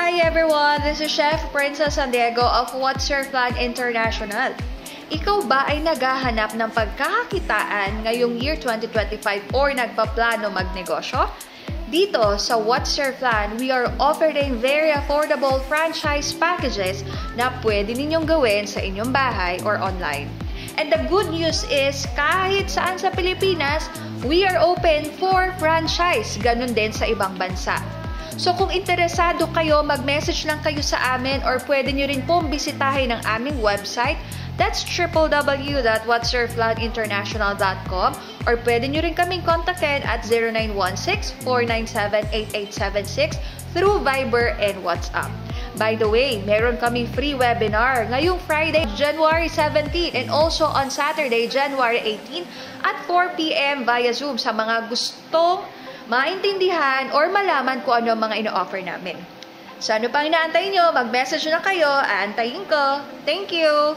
Hi everyone! This is Chef Princess San Diego of What's Your Plan International. Ikaw ba ay naghahanap ng pagkakakitaan ngayong year 2025 or nagpaplano magnegosyo? Dito sa What's Your Plan, we are offering very affordable franchise packages na pwede ninyong gawin sa inyong bahay or online. And the good news is, kahit saan sa Pilipinas, we are open for franchise. Ganun din sa ibang bansa. So kung interesado kayo, mag-message lang kayo sa amin or pwede nyo rin pong bisitahin ang aming website. That's www.whatsyourplaninternational.com or pwede nyo rin kaming kontakin at 0916-497-8876 through Viber and WhatsApp. By the way, meron kaming free webinar ngayong Friday, January 17 and also on Saturday, January 18 at 4 p.m. via Zoom sa mga gustong maintindihan or malaman kung ano ang mga ino-offer namin. So ano pang inaantay nyo? Mag-message na kayo. Aantayin ko. Thank you!